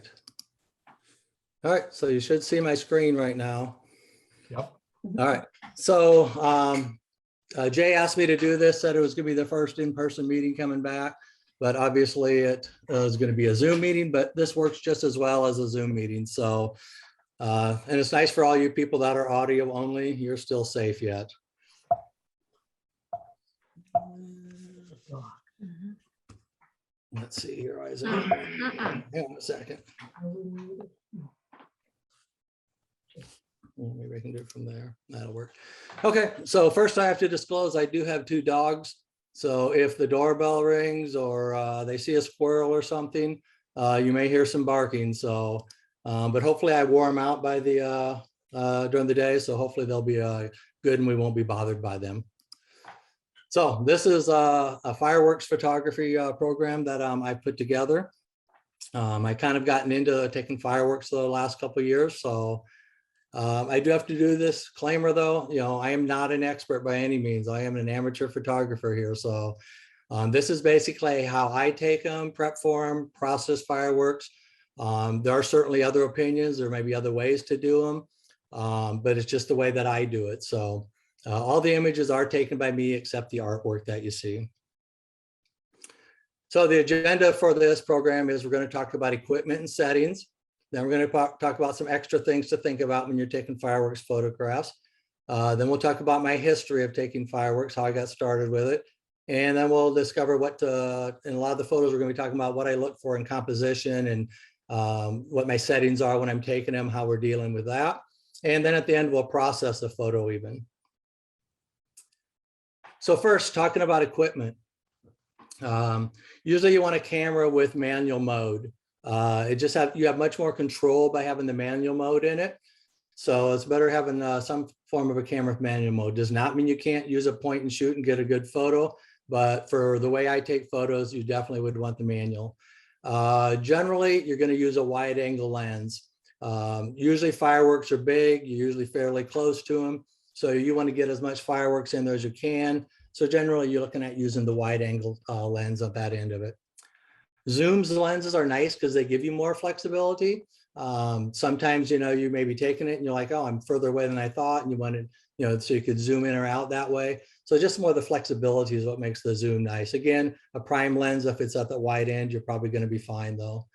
right. All right, so you should see my screen right now. Yep. All right, so Jay asked me to do this, said it was gonna be the first in-person meeting coming back, but obviously it was gonna be a Zoom meeting, but this works just as well as a Zoom meeting. So, and it's nice for all you people that are audio only, you're still safe yet. Let's see here, Isaac. Hang on a second. Maybe I can do it from there. That'll work. Okay, so first I have to disclose I do have 2 dogs. So if the doorbell rings or they see a squirrel or something, you may hear some barking. So, but hopefully I wore them out by the during the day. So hopefully they'll be good and we won't be bothered by them. So this is a fireworks photography program that I put together. I kind of gotten into taking fireworks the last couple of years. So I do have to do this disclaimer though, you know, I am not an expert by any means. I am an amateur photographer here. So this is basically how I take them, prep for them, process fireworks. There are certainly other opinions, there may be other ways to do them, but it's just the way that I do it. So all the images are taken by me except the artwork that you see. So the agenda for this program is we're going to talk about equipment and settings. Then we're going to talk about some extra things to think about when you're taking fireworks photographs. Then we'll talk about my history of taking fireworks, how I got started with it. And then we'll discover what, in a lot of the photos, we're going to be talking about what I look for in composition and what my settings are when I'm taking them, how we're dealing with that. And then at the end, we'll process the photo even. So first, talking about equipment. Usually you want a camera with manual mode. You have much more control by having the manual mode in it. So it's better having some form of a camera with manual mode. Does not mean you can't use a point and shoot and get a good photo, but for the way I take photos, you definitely would want the manual. Generally, you're going to use a wide angle lens. Usually fireworks are big, you're usually fairly close to them. So you want to get as much fireworks in there as you can. So generally you're looking at using the wide angle lens at that end of it. Zoom's lenses are nice because they give you more flexibility. Sometimes, you know, you may be taking it and you're like, oh, I'm further away than I thought. And you wanted, you know, so you could zoom in or out that way. So just more the flexibility is what makes the zoom nice. Again, a prime lens, if it's at the wide end, you're probably going to be fine though.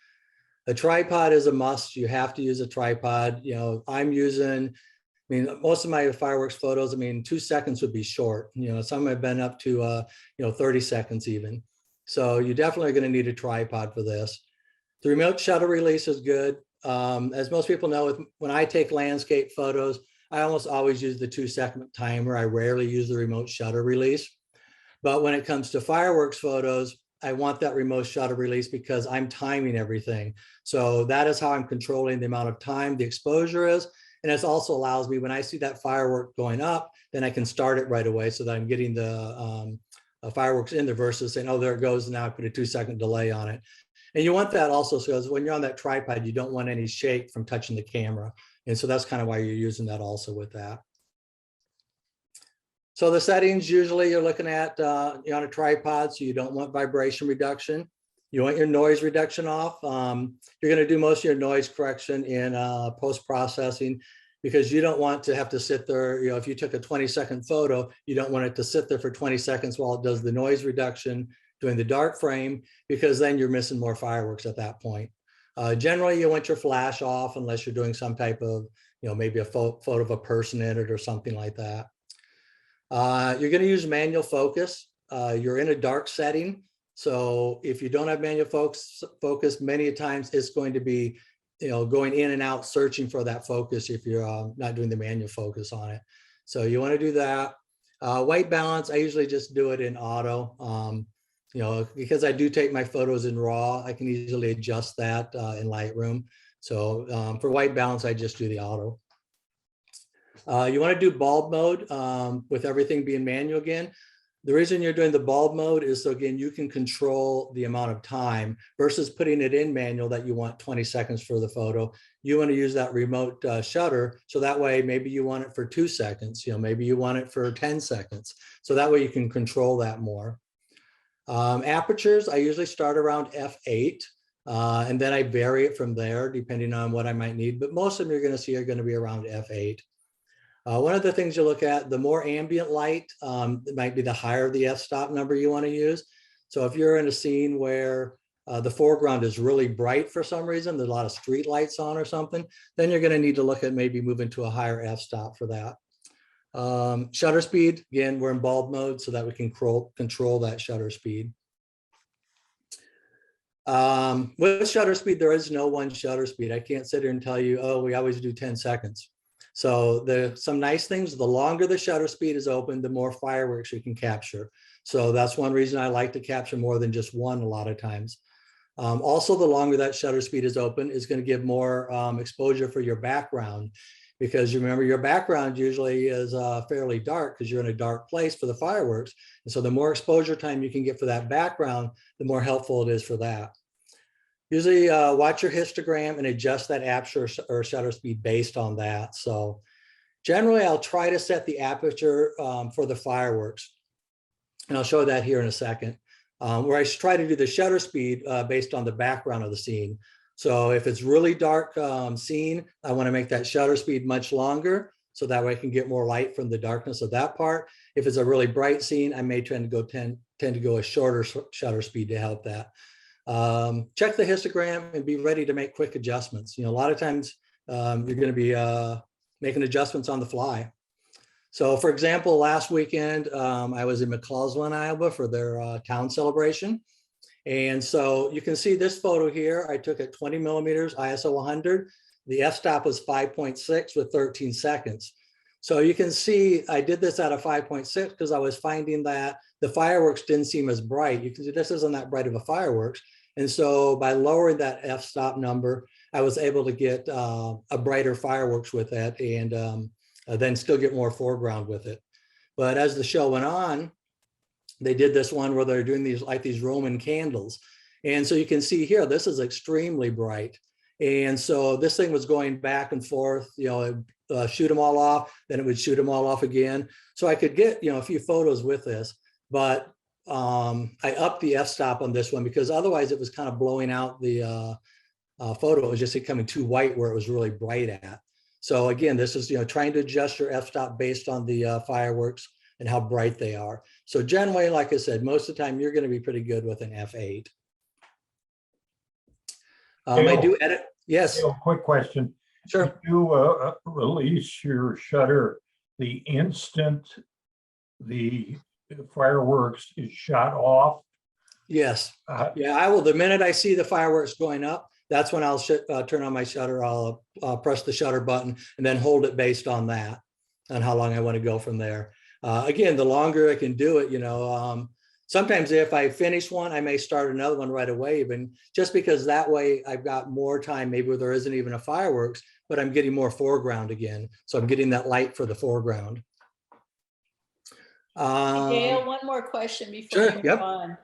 A tripod is a must. You have to use a tripod. You know, I'm using, I mean, most of my fireworks photos, I mean, 2 seconds would be short. You know, some have been up to, you know, 30 seconds even. So you definitely are going to need a tripod for this. The remote shutter release is good. As most people know, when I take landscape photos, I almost always use the 2-second timer. I rarely use the remote shutter release. But when it comes to fireworks photos, I want that remote shutter release because I'm timing everything. So that is how I'm controlling the amount of time the exposure is. And it also allows me, when I see that firework going up, then I can start it right away so that I'm getting the fireworks in there versus saying, oh, there it goes. And now I put a 2-second delay on it. And you want that also because when you're on that tripod, you don't want any shake from touching the camera. And so that's kind of why you're using that also with that. So the settings, usually you're looking at, you're on a tripod, so you don't want vibration reduction. You want your noise reduction off. You're going to do most of your noise correction in post-processing because you don't want to have to sit there. You know, if you took a 20-second photo, you don't want it to sit there for 20 seconds while it does the noise reduction during the dark frame, because then you're missing more fireworks at that point. Generally, you want your flash off unless you're doing some type of, you know, maybe a photo of a person in it or something like that. You're going to use manual focus. You're in a dark setting. So if you don't have manual focus, many times it's going to be, you know, going in and out, searching for that focus if you're not doing the manual focus on it. So you want to do that. White balance, I usually just do it in auto. You know, because I do take my photos in RAW, I can easily adjust that in Lightroom. So for white balance, I just do the auto. You want to do bulb mode with everything being manual again. The reason you're doing the bulb mode is so again, you can control the amount of time versus putting it in manual that you want 20 seconds for the photo. You want to use that remote shutter. So that way, maybe you want it for 2 seconds, you know, maybe you want it for 10 seconds. So that way you can control that more. Apertures, I usually start around f8. And then I vary it from there depending on what I might need. But most of them you're going to see are going to be around f8. One of the things you look at, the more ambient light, it might be the higher the f-stop number you want to use. So if you're in a scene where the foreground is really bright for some reason, there's a lot of street lights on or something, then you're going to need to look at maybe moving to a higher f-stop for that. Shutter speed, again, we're in bulb mode so that we can control that shutter speed. With shutter speed, there is no one shutter speed. I can't sit here and tell you, oh, we always do 10 seconds. So some nice things, the longer the shutter speed is open, the more fireworks you can capture. So that's one reason I like to capture more than just one a lot of times. Also, the longer that shutter speed is open is going to give more exposure for your background, because you remember your background usually is fairly dark because you're in a dark place for the fireworks. And so the more exposure time you can get for that background, the more helpful it is for that. Usually watch your histogram and adjust that aperture or shutter speed based on that. So generally I'll try to set the aperture for the fireworks. And I'll show that here in a second, where I try to do the shutter speed based on the background of the scene. So if it's really dark scene, I want to make that shutter speed much longer so that way I can get more light from the darkness of that part. If it's a really bright scene, I may tend to go a shorter shutter speed to help that. Check the histogram and be ready to make quick adjustments. You know, a lot of times you're going to be making adjustments on the fly. So for example, last weekend, I was in McCausland, Iowa for their town celebration. And so you can see this photo here. I took at 20 millimeters, ISO 100. The f-stop was 5.6 with 13 seconds. So you can see I did this at a 5.6 because I was finding that the fireworks didn't seem as bright. You can see this isn't that bright of a fireworks. And so by lowering that f-stop number, I was able to get a brighter fireworks with it and then still get more foreground with it. But as the show went on, they did this one where they're doing these Roman candles. And so you can see here, this is extremely bright. And so this thing was going back and forth, you know, shoot them all off, then it would shoot them all off again. So I could get, you know, a few photos with this, but I upped the f-stop on this one because otherwise it was kind of blowing out the photo. It was just becoming too white where it was really bright at. So again, this is, you know, trying to adjust your f-stop based on the fireworks and how bright they are. So generally, like I said, most of the time you're going to be pretty good with an f8. I do edit. Yes. Quick question. Sure. You release your shutter the instant the fireworks is shot off? Yes. Yeah, I will. The minute I see the fireworks going up, that's when I'll turn on my shutter. I'll press the shutter button and then hold it based on that, on how long I want to go from there. Again, the longer I can do it, you know, sometimes if I finish one, I may start another one right away, even just because that way I've got more time, maybe where there isn't even a fireworks, but I'm getting more foreground again. So I'm getting that light for the foreground. Gail, one more question before you move on.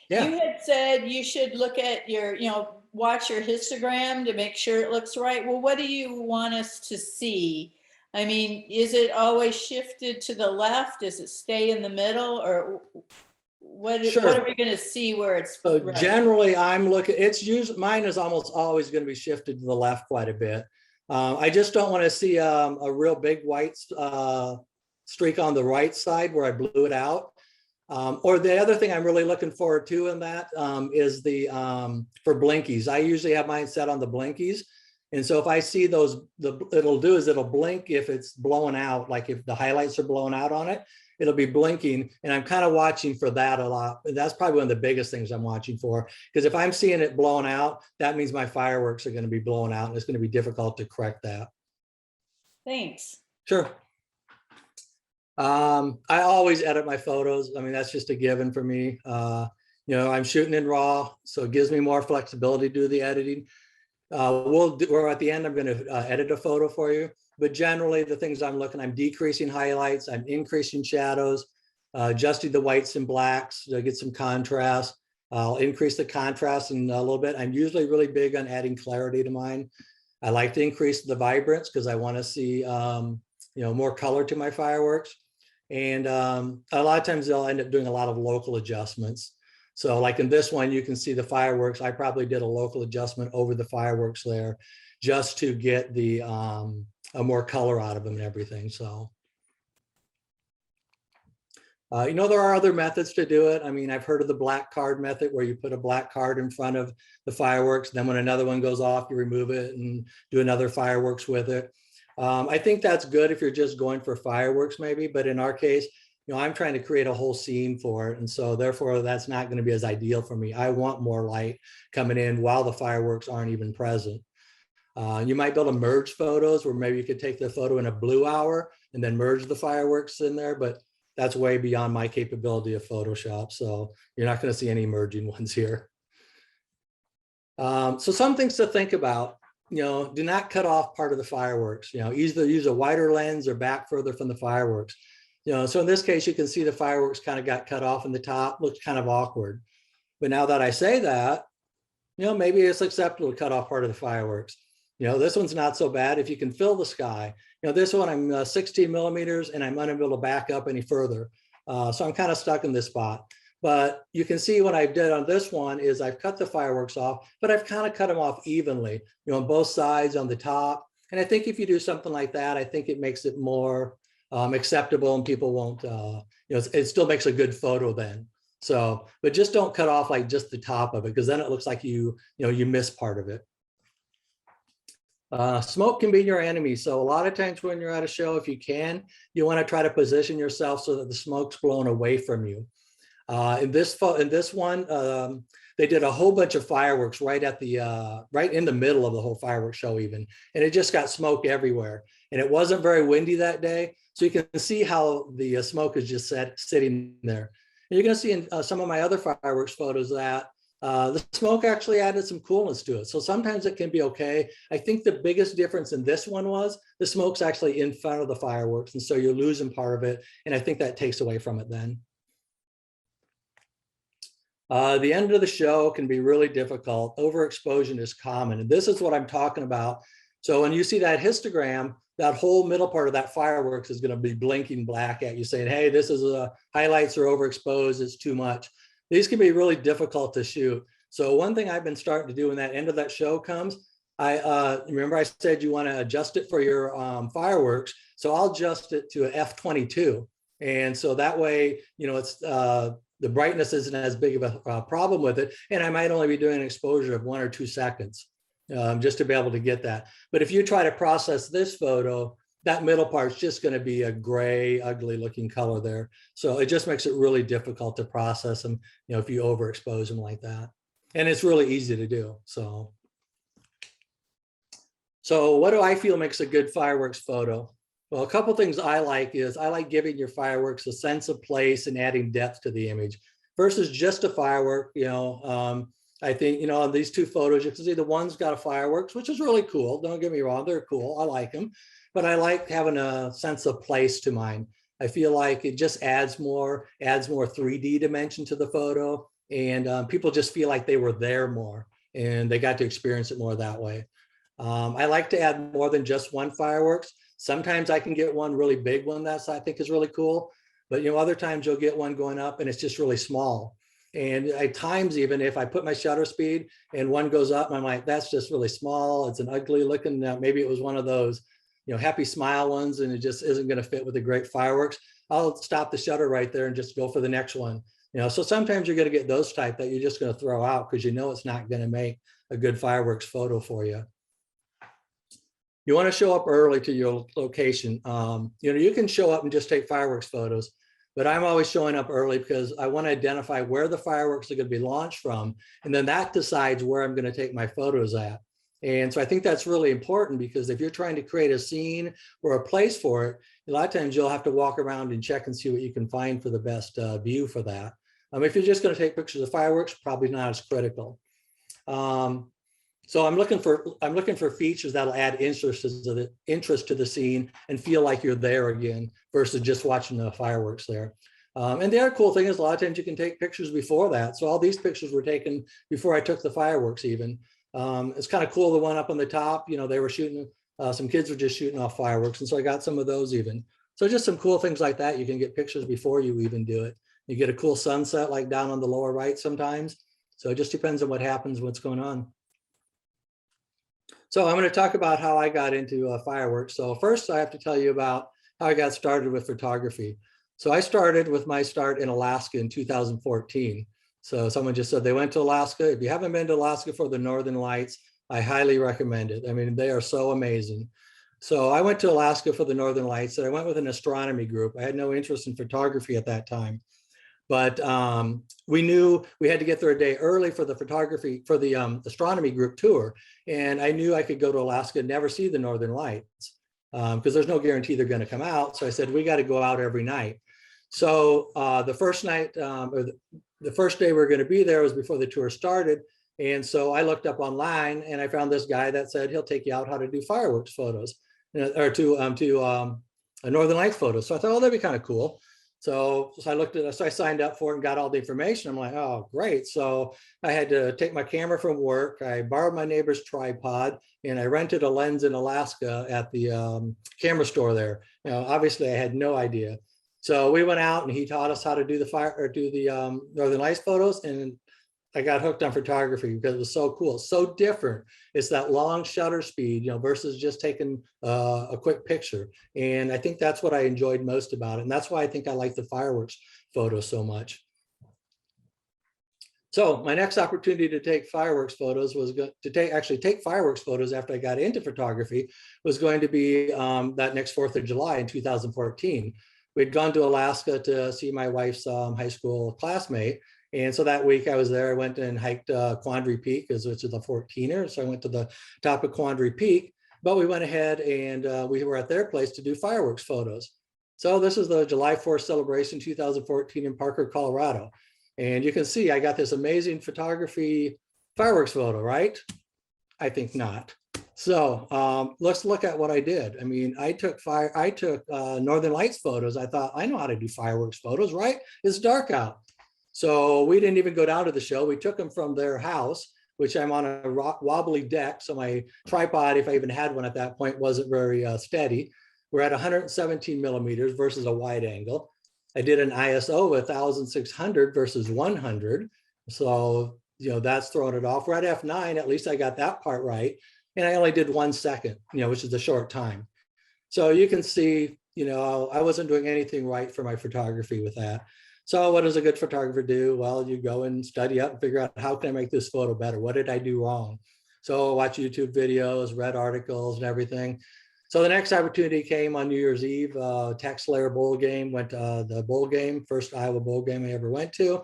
Yeah. You had said you should look at your, you know, watch your histogram to make sure it looks right. Well, what do you want us to see? I mean, is it always shifted to the left? Does it stay in the middle, or what are we going to see where it's right? Generally, I'm looking, it's usually, mine is almost always going to be shifted to the left quite a bit. I just don't want to see a real big white streak on the right side where I blew it out. Or the other thing I'm really looking forward to in that is the for blinkies. I usually have mine set on the blinkies. And so if I see those, it'll do is it'll blink if it's blowing out, like if the highlights are blown out on it, it'll be blinking. And I'm kind of watching for that a lot. That's probably one of the biggest things I'm watching for, because if I'm seeing it blown out, that means my fireworks are going to be blown out and it's going to be difficult to correct that. Thanks. Sure. I always edit my photos. I mean, that's just a given for me. You know, I'm shooting in RAW, so it gives me more flexibility to do the editing. We're at the end, I'm going to edit a photo for you, but generally the things I'm decreasing highlights, I'm increasing shadows, adjusting the whites and blacks to get some contrast. I'll increase the contrast in a little bit. I'm usually really big on adding clarity to mine. I like to increase the vibrance because I want to see, you know, more color to my fireworks. And a lot of times they'll end up doing a lot of local adjustments. So like in this one, you can see the fireworks. I probably did a local adjustment over the fireworks there just to get the a more color out of them and everything. So, you know, there are other methods to do it. I mean, I've heard of the black card method where you put a black card in front of the fireworks. Then when another one goes off, you remove it and do another fireworks with it. I think that's good if you're just going for fireworks maybe, but in our case, you know, I'm trying to create a whole scene for it. And so therefore that's not going to be as ideal for me. I want more light coming in while the fireworks aren't even present. You might be able to merge photos where maybe you could take the photo in a blue hour and then merge the fireworks in there, but that's way beyond my capability of Photoshop. So you're not going to see any merging ones here. So some things to think about, you know, do not cut off part of the fireworks, you know, either use a wider lens or back further from the fireworks. You know, so in this case, you can see the fireworks kind of got cut off in the top, looks kind of awkward. But now that I say that, you know, maybe it's acceptable to cut off part of the fireworks. You know, this one's not so bad if you can fill the sky. You know, this one I'm 16 millimeters and I'm unable to back up any further. So I'm kind of stuck in this spot. But you can see what I did on this one is I've cut the fireworks off, but I've kind of cut them off evenly, you know, on both sides, on the top. And I think if you do something like that, I think it makes it more acceptable and people won't, you know, it still makes a good photo then. So, but just don't cut off like just the top of it, because then it looks like you miss part of it. Smoke can be your enemy. So a lot of times when you're at a show, if you can, you want to try to position yourself so that the smoke's blown away from you. In this one, they did a whole bunch of fireworks right at the right in the middle of the whole fireworks show even, and it just got smoke everywhere. And it wasn't very windy that day, so you can see how the smoke is just sitting there. And you're going to see in some of my other fireworks photos that the smoke actually added some coolness to it. So sometimes it can be okay. I think the biggest difference in this one was the smoke's actually in front of the fireworks, and so you're losing part of it. And I think that takes away from it then. The end of the show can be really difficult. Overexposure is common, and this is what I'm talking about. So when you see that histogram, that whole middle part of that fireworks is going to be blinking black at you saying, hey, this is highlights are overexposed, it's too much. These can be really difficult to shoot. So one thing I've been starting to do when that end of that show comes, remember I said you want to adjust it for your fireworks. So I'll adjust it to an F22. And so that way, you know, it's the brightness isn't as big of a problem with it. And I might only be doing an exposure of 1 or 2 seconds just to be able to get that. But if you try to process this photo, that middle part's just going to be a gray, ugly looking color there. So it just makes it really difficult to process them, you know, if you overexpose them like that. And it's really easy to do. So what do I feel makes a good fireworks photo? Well, a couple things I like is I like giving your fireworks a sense of place and adding depth to the image versus just a firework. You know, I think, you know, on these 2 photos, you can see the one's got a fireworks, which is really cool. Don't get me wrong, they're cool. I like them, but I like having a sense of place to mine. I feel like it just adds more 3D dimension to the photo, and people just feel like they were there more and they got to experience it more that way. I like to add more than just one fireworks. Sometimes I can get one really big one that I think is really cool, but you know, other times you'll get one going up and it's just really small. And at times, even if I put my shutter speed and one goes up, and I'm like, that's just really small. It's an ugly looking, maybe it was one of those, you know, happy smile ones, and it just isn't going to fit with the great fireworks. I'll stop the shutter right there and just go for the next one. You know, so sometimes you're going to get those type that you're just going to throw out because you know it's not going to make a good fireworks photo for you. You want to show up early to your location. You know, you can show up and just take fireworks photos, but I'm always showing up early because I want to identify where the fireworks are going to be launched from. And then that decides where I'm going to take my photos at. And so I think that's really important because if you're trying to create a scene or a place for it, a lot of times you'll have to walk around and check and see what you can find for the best view for that. If you're just going to take pictures of fireworks, probably not as critical. So I'm looking for features that'll add interest to the scene and feel like you're there again versus just watching the fireworks there. And the other cool thing is a lot of times you can take pictures before that. So all these pictures were taken before I took the fireworks even. It's kind of cool, the one up on the top, you know, they were shooting, some kids were just shooting off fireworks. And so I got some of those even. So just some cool things like that. You can get pictures before you even do it. You get a cool sunset like down on the lower right sometimes. So it just depends on what happens, what's going on. So I'm going to talk about how I got into fireworks. So first I have to tell you about how I got started with photography. So I started with my start in Alaska in 2014. So someone just said they went to Alaska. If you haven't been to Alaska for the Northern Lights, I highly recommend it. I mean, they are so amazing. So I went to Alaska for the Northern Lights, and I went with an astronomy group. I had no interest in photography at that time, but we knew we had to get there a day early for the photography, for the astronomy group tour. And I knew I could go to Alaska and never see the Northern Lights because there's no guarantee they're going to come out. So I said, we got to go out every night. So the first night, or the first day we were going to be there was before the tour started. And so I looked up online and I found this guy that said he'll take you out how to do fireworks photos, or to a Northern Lights photo. So I thought, oh, that'd be kind of cool. So I looked at it, so I signed up for it and got all the information. I'm like, oh, great. So I had to take my camera from work. I borrowed my neighbor's tripod and I rented a lens in Alaska at the camera store there. You know, obviously I had no idea. So we went out and he taught us how to do the Northern Lights photos, and I got hooked on photography because it was so cool, so different. It's that long shutter speed, you know, versus just taking a quick picture. And I think that's what I enjoyed most about it. And that's why I think I like the fireworks photos so much. So my next opportunity to take fireworks photos was actually take fireworks photos after I got into photography was going to be that next 4th of July in 2014. We'd gone to Alaska to see my wife's high school classmate. And so that week I was there, I went and hiked Quandary Peak, which is the 14er. So I went to the top of Quandary Peak, but we went ahead and we were at their place to do fireworks photos. So this is the July 4th celebration 2014 in Parker, Colorado. And you can see I got this amazing photography fireworks photo, right? I think not. So let's look at what I did. I mean, I took Northern Lights photos. I thought, I know how to do fireworks photos, right? It's dark out. So we didn't even go down to the show. We took them from their house, which I'm on a wobbly deck. So my tripod, if I even had one at that point, wasn't very steady. We're at 117 millimeters versus a wide angle. I did an ISO of 1600 versus 100. So, you know, that's throwing it off. We're at F9, at least I got that part right. And I only did 1 second, you know, which is a short time. So you can see, you know, I wasn't doing anything right for my photography with that. So what does a good photographer do? Well, you go and study up and figure out, how can I make this photo better? What did I do wrong? So watch YouTube videos, read articles and everything. So the next opportunity came on New Year's Eve, Tax Slayer Bowl game, went to the bowl game, first Iowa bowl game I ever went to.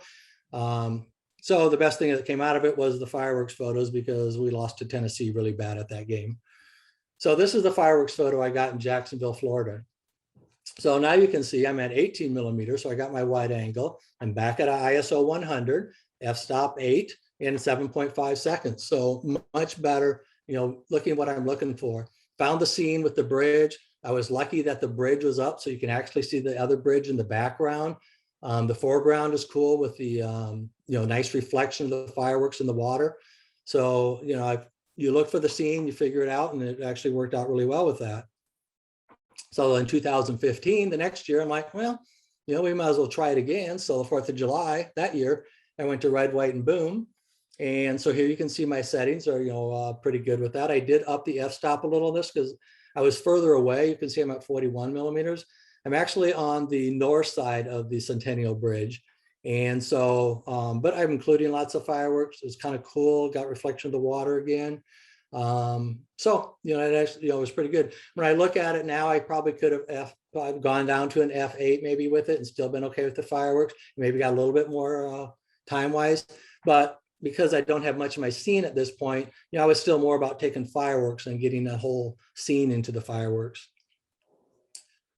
So the best thing that came out of it was the fireworks photos, because we lost to Tennessee really bad at that game. So this is the fireworks photo I got in Jacksonville, Florida. So now you can see I'm at 18 millimeters. So I got my wide angle. I'm back at ISO 100, f-stop 8 in 7.5 seconds. So much better, you know, looking what I'm looking for. Found the scene with the bridge. I was lucky that the bridge was up so you can actually see the other bridge in the background. The foreground is cool with the, you know, nice reflection of the fireworks in the water. So, you know, you look for the scene, you figure it out, and it actually worked out really well with that. So in 2015, the next year, I'm like, well, you know, we might as well try it again. So the 4th of July that year, I went to red, white, and boom. And so here you can see my settings are, you know, pretty good with that. I did up the f-stop a little this because I was further away. You can see I'm at 41 millimeters. I'm actually on the north side of the Centennial Bridge. And so, but I'm including lots of fireworks. It's kind of cool, got reflection of the water again. So, you know, it actually, you know, it was pretty good. When I look at it now, I probably could have gone down to an F8 maybe with it and still been okay with the fireworks. Maybe got a little bit more time-wise, but because I don't have much of my scene at this point, you know, I was still more about taking fireworks and getting the whole scene into the fireworks.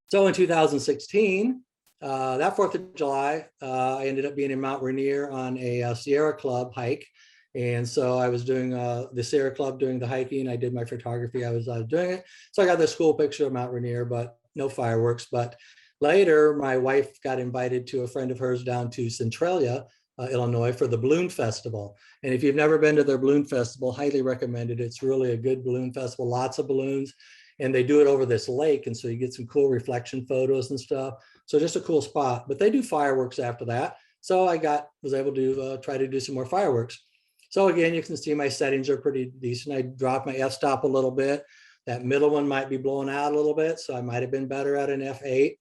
So in 2016, that 4th of July, I ended up being in Mount Rainier on a Sierra Club hike. And so I was doing the Sierra Club doing the hiking. I did my photography. I was doing it. So I got this cool picture of Mount Rainier, but no fireworks. But later, my wife got invited to a friend of hers down to Centralia, Illinois, for the Balloon Festival. And if you've never been to their Balloon Festival, highly recommend it. It's really a good balloon festival, lots of balloons. and they do it over this lake. And so you get some cool reflection photos and stuff. So just a cool spot, but they do fireworks after that. So I was able to try to do some more fireworks. So again, you can see my settings are pretty decent. I dropped my f-stop a little bit. That middle one might be blowing out a little bit, so I might have been better at an f8.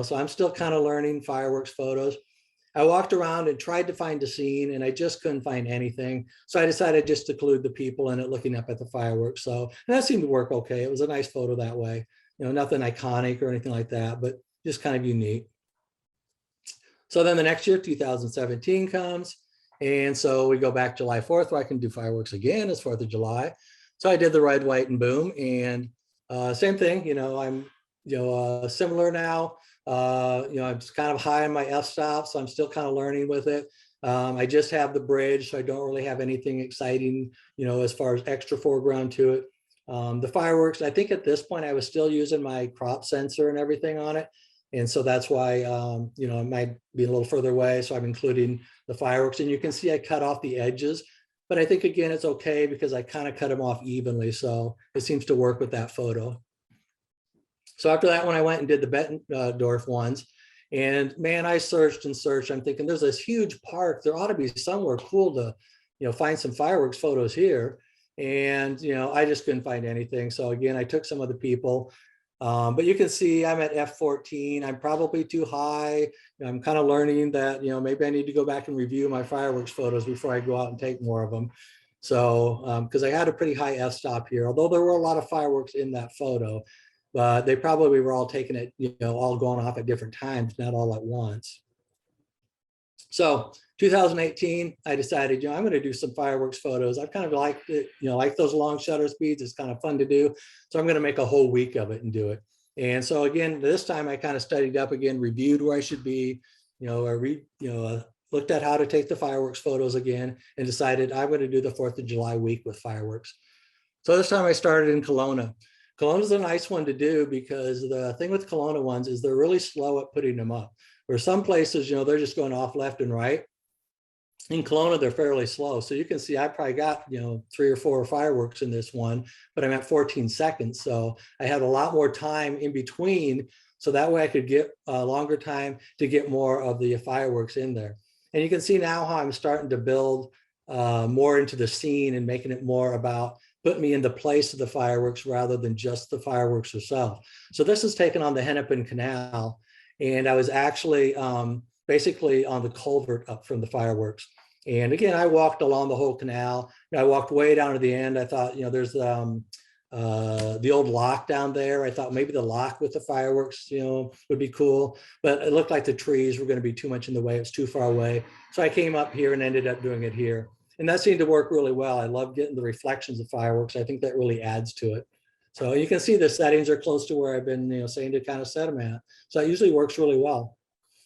So I'm still kind of learning fireworks photos. I walked around and tried to find a scene, and I just couldn't find anything. So I decided just to include the people in it looking up at the fireworks. So and that seemed to work okay. It was a nice photo that way. Nothing iconic or anything like that, but just kind of unique. So then the next year, 2017 comes. And so we go back July 4th, where I can do fireworks again. It's 4th of July. So I did the red, white, and boom. And same thing, I'm, similar now. I'm just kind of high on my f-stop, so I'm still kind of learning with it. I just have the bridge, so I don't really have anything exciting, as far as extra foreground to it. The fireworks, I think at this point, I was still using my crop sensor and everything on it. And so that's why, it might be a little further away. So I'm including the fireworks, and you can see I cut off the edges, but I think again, it's okay because I kind of cut them off evenly. So it seems to work with that photo. So after that one, I went and did the Bettendorf ones, and man, I searched and searched. I'm thinking there's this huge park. There ought to be somewhere cool to, find some fireworks photos here. And, I just couldn't find anything. So again, I took some of the people. But you can see I'm at F14. I'm probably too high. I'm kind of learning that, maybe I need to go back and review my fireworks photos before I go out and take more of them. So, because I had a pretty high f-stop here, although there were a lot of fireworks in that photo, but they probably were all taking it, all going off at different times, not all at once. So 2018, I decided, I'm going to do some fireworks photos. I kind of liked it, like those long shutter speeds. It's kind of fun to do. So I'm going to make a whole week of it and do it. And so again, this time I kind of studied up again, reviewed where I should be, looked at how to take the fireworks photos again, and decided I'm going to do the 4th of July week with fireworks. So this time I started in Colona. Colona is a nice one to do because the thing with Colona ones is they're really slow at putting them up. Where some places, they're just going off left and right. In Colona, they're fairly slow. So you can see I probably got, 3 or 4 fireworks in this one, but I'm at 14 seconds. So I had a lot more time in between. So that way I could get a longer time to get more of the fireworks in there. And you can see now how I'm starting to build more into the scene and making it more about putting me in the place of the fireworks rather than just the fireworks itself. So this is taken on the Hennepin Canal. And I was actually basically on the culvert up from the fireworks. And again, I walked along the whole canal. I walked way down to the end. I thought, there's the old lock down there. I thought maybe the lock with the fireworks, would be cool. But it looked like the trees were going to be too much in the way. It was too far away. So I came up here and ended up doing it here. And that seemed to work really well. I love getting the reflections of fireworks. I think that really adds to it. So you can see the settings are close to where I've been, saying to kind of set them at. So it usually works really well.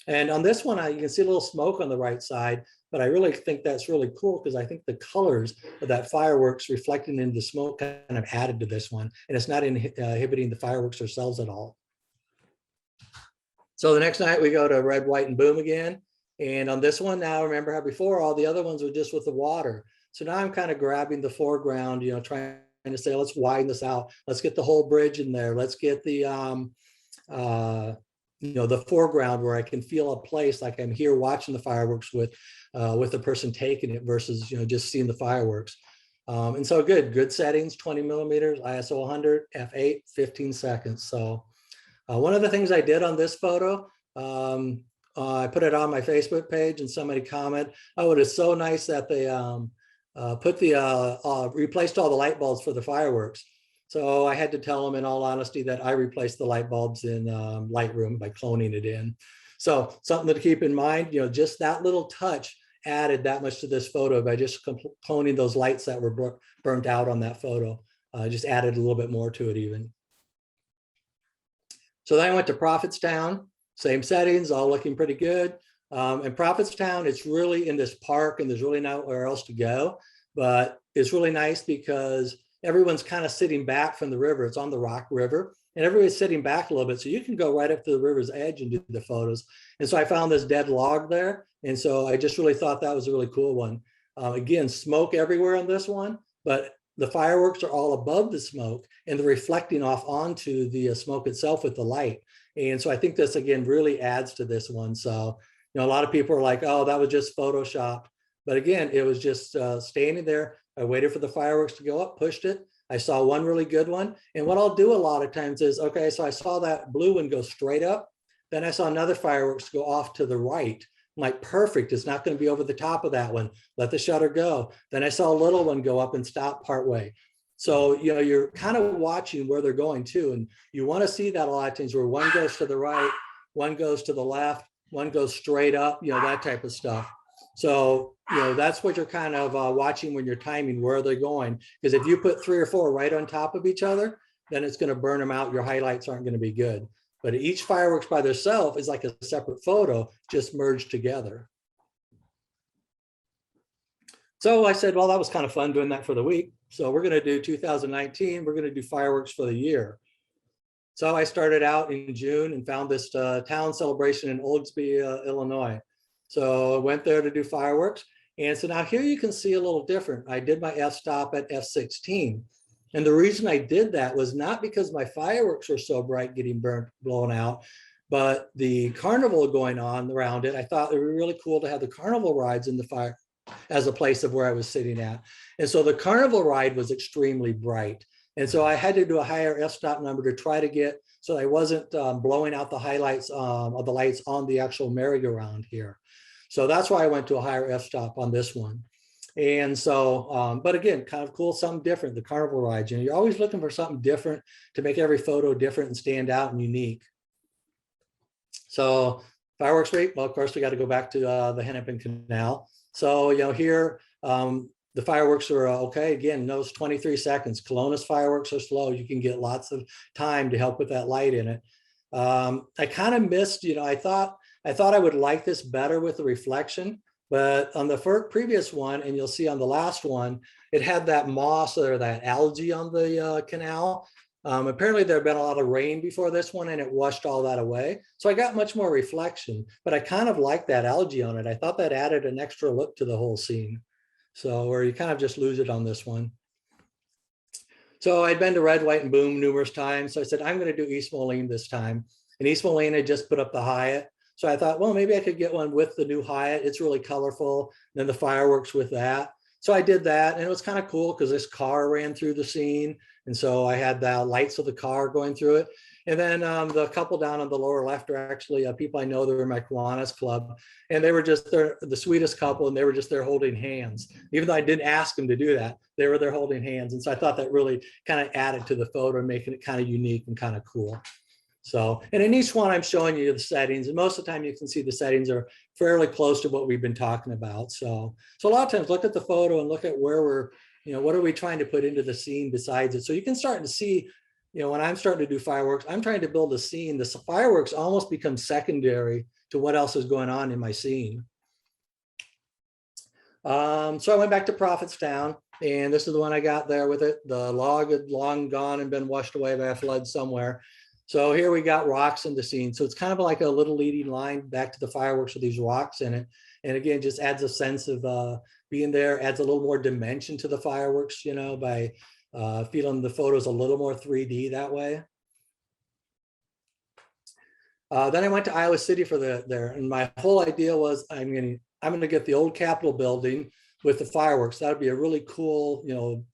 And on this one, you can see a little smoke on the right side, but I really think that's really cool because I think the colors of that fireworks reflecting into the smoke kind of added to this one, and it's not inhibiting the fireworks themselves at all. So the next night we go to red, white, and boom again. And on this one now, remember how before all the other ones were just with the water. So now I'm kind of grabbing the foreground, trying to say, let's widen this out. Let's get the whole bridge in there. Let's get the, the foreground where I can feel a place like I'm here watching the fireworks with the person taking it versus, just seeing the fireworks. And so good settings, 20 millimeters, ISO 100, f8, 15 seconds. So one of the things I did on this photo, I put it on my Facebook page and somebody commented, oh, it is so nice that they replaced all the light bulbs for the fireworks. So I had to tell them in all honesty that I replaced the light bulbs in Lightroom by cloning it in. So something to keep in mind, just that little touch added that much to this photo by just cloning those lights that were burnt out on that photo. Just added a little bit more to it even. So then I went to Prophetstown, same settings, all looking pretty good. And Prophetstown, it's really in this park and there's really nowhere else to go, but it's really nice because everyone's kind of sitting back from the river. It's on the Rock River and everybody's sitting back a little bit. So you can go right up to the river's edge and do the photos. And so I found this dead log there. And so I just really thought that was a really cool one. Again, smoke everywhere on this one, but the fireworks are all above the smoke and they're reflecting off onto the smoke itself with the light. And so I think this again really adds to this one. So, a lot of people are like, oh, that was just Photoshopped. But again, it was just standing there. I waited for the fireworks to go up, pushed it. I saw one really good one. And what I'll do a lot of times is, okay, so I saw that blue one go straight up. Then I saw another fireworks go off to the right. I'm like, perfect, it's not going to be over the top of that one. Let the shutter go. Then I saw a little one go up and stop partway. So, you're kind of watching where they're going to, and you want to see that a lot of times where one goes to the right, one goes to the left, one goes straight up, that type of stuff. So, that's what you're kind of watching when you're timing where they're going. Because if you put 3 or 4 right on top of each other, then it's going to burn them out. Your highlights aren't going to be good. But each fireworks by themselves is like a separate photo, just merged together. So I said, well, that was kind of fun doing that for the week. So we're going to do 2019. We're going to do fireworks for the year. So I started out in June and found this town celebration in Oldsby, Illinois. So I went there to do fireworks. And so now here you can see a little different. I did my f-stop at f16. And the reason I did that was not because my fireworks were so bright getting blown out, but the carnival going on around it. I thought it would be really cool to have the carnival rides in the fire as a place of where I was sitting at. And so the carnival ride was extremely bright. And so I had to do a higher f-stop number to try to get, so I wasn't blowing out the highlights of the lights on the actual merry-go-round here. So that's why I went to a higher f-stop on this one. And so, but again, kind of cool, something different, the carnival rides. You're always looking for something different to make every photo different and stand out and unique. So fireworks week, well, of course, we got to go back to the Hennepin Canal. So, here, the fireworks are okay. Again, those 23 seconds. Colona's fireworks are slow. You can get lots of time to help with that light in it. I kind of missed, I thought I would like this better with the reflection. But on the previous one, and you'll see on the last one, it had that moss or that algae on the canal. Apparently there had been a lot of rain before this one and it washed all that away. So I got much more reflection, but I kind of like that algae on it. I thought that added an extra look to the whole scene. So, or you kind of just lose it on this one. So I'd been to Red, White, and Boom numerous times. So I said, I'm going to do East Moline this time. And East Moline had just put up the Hyatt. So I thought, well, maybe I could get one with the new Hyatt. It's really colorful. Then the fireworks with that. So I did that, and it was kind of cool because this car ran through the scene. And so I had the lights of the car going through it. And then the couple down on the lower left are actually people I know. They're in my Kiwanis club. And they were just the sweetest couple, and they were just there holding hands. Even though I didn't ask them to do that, they were there holding hands. And so I thought that really kind of added to the photo, making it kind of unique and kind of cool. So, and in each one, I'm showing you the settings, and most of the time you can see the settings are fairly close to what we've been talking about. So a lot of times look at the photo and look at where we're, what are we trying to put into the scene besides it? So you can start to see, when I'm starting to do fireworks, I'm trying to build a scene. The fireworks almost become secondary to what else is going on in my scene. So I went back to Prophetstown, and this is the one I got there with it. The log had long gone and been washed away by a flood somewhere. So here we got rocks in the scene. So it's kind of like a little leading line back to the fireworks with these rocks in it. And again, just adds a sense of being there, adds a little more dimension to the fireworks, by feeling the photos a little more 3D that way. Then I went to Iowa City for there. And my whole idea was I'm going to get the old Capitol building with the fireworks. That would be a really cool,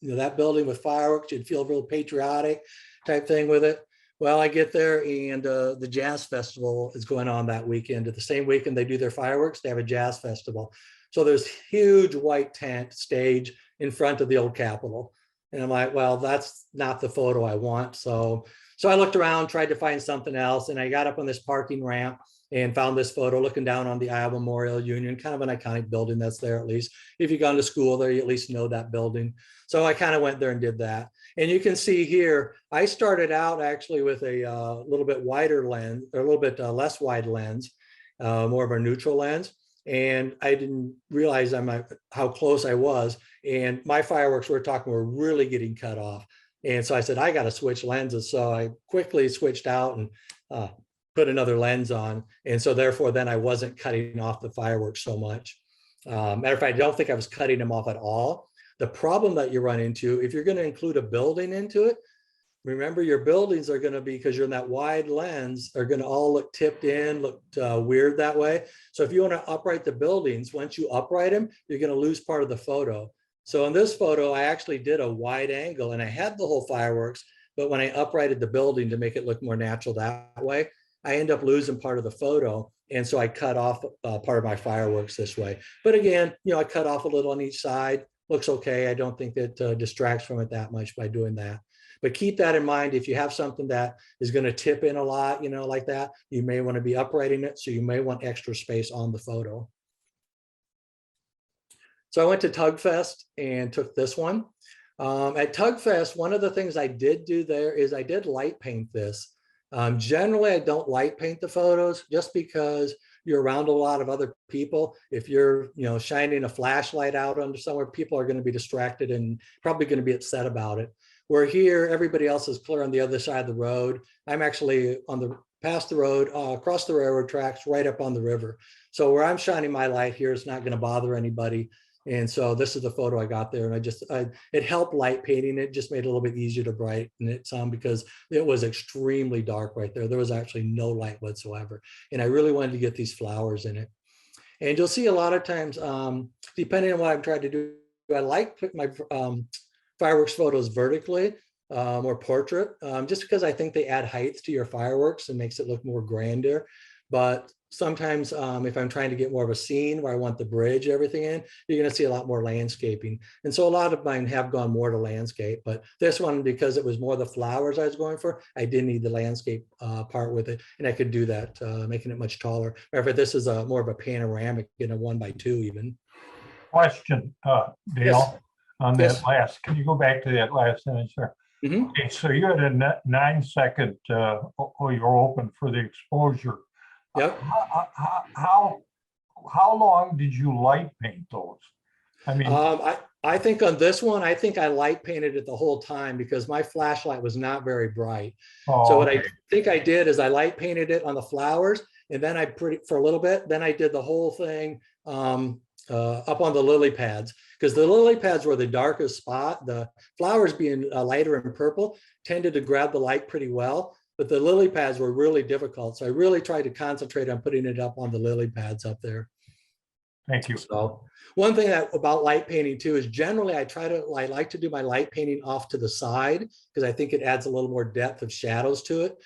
that building with fireworks. You'd feel real patriotic type thing with it. Well, I get there, and the Jazz Festival is going on that weekend. At the same weekend they do their fireworks, they have a jazz festival. So there's huge white tent stage in front of the old Capitol. And I'm like, well, that's not the photo I want. So I looked around, tried to find something else, and I got up on this parking ramp and found this photo looking down on the Iowa Memorial Union, kind of an iconic building that's there. At least if you've gone to school there, you at least know that building. So I kind of went there and did that. And you can see here, I started out actually with a little bit wider lens, or a little bit less wide lens, more of a neutral lens. And I didn't realize how close I was. And my fireworks were really getting cut off. And so I said, I got to switch lenses. So I quickly switched out and put another lens on. And so therefore, then I wasn't cutting off the fireworks so much. Matter of fact, I don't think I was cutting them off at all. The problem that you run into, if you're going to include a building into it, remember your buildings are going to be, because you're in that wide lens, are going to all look tipped in, look weird that way. So if you want to upright the buildings, once you upright them, you're going to lose part of the photo. So in this photo, I actually did a wide angle and I had the whole fireworks, but when I uprighted the building to make it look more natural that way, I end up losing part of the photo. And so I cut off part of my fireworks this way. But again, I cut off a little on each side. Looks okay. I don't think that distracts from it that much by doing that. But keep that in mind. If you have something that is going to tip in a lot, like that, you may want to be uprighting it. So you may want extra space on the photo. So I went to Tugfest and took this one. At Tugfest, one of the things I did do there is I did light paint this. Generally, I don't light paint the photos just because you're around a lot of other people. If you're, shining a flashlight out under somewhere, people are going to be distracted and probably going to be upset about it. Where here, everybody else is clear on the other side of the road. I'm actually past the road, across the railroad tracks, right up on the river. So where I'm shining my light here is not going to bother anybody. And so this is the photo I got there. And it helped light painting. It just made it a little bit easier to brighten it some because it was extremely dark right there. There was actually no light whatsoever. And I really wanted to get these flowers in it. And you'll see a lot of times, depending on what I'm trying to do, I like put my fireworks photos vertically or portrait, just because I think they add height to your fireworks and makes it look more grander. But sometimes if I'm trying to get more of a scene where I want the bridge, everything in, you're going to see a lot more landscaping. And so a lot of mine have gone more to landscape, but this one, because it was more the flowers I was going for, I didn't need the landscape part with it. And I could do that, making it much taller. However, this is more of a panoramic, 1x2 even. Question, Dale, Yes. on Yes. that last, can you go back to that last sentence there? Mm-hmm. Okay, so you had a 9-second, you're open for the exposure. Yep. How long did you light paint those? I mean, I think on this one, I think I light painted it the whole time because my flashlight was not very bright. So what I think I did is I light painted it on the flowers, and then for a little bit, then I did the whole thing up on the lily pads, because the lily pads were the darkest spot. The flowers being lighter and purple tended to grab the light pretty well, but the lily pads were really difficult. So I really tried to concentrate on putting it up on the lily pads up there. thank you. So one thing about light painting too is generally I like to do my light painting off to the side because I think it adds a little more depth of shadows to it.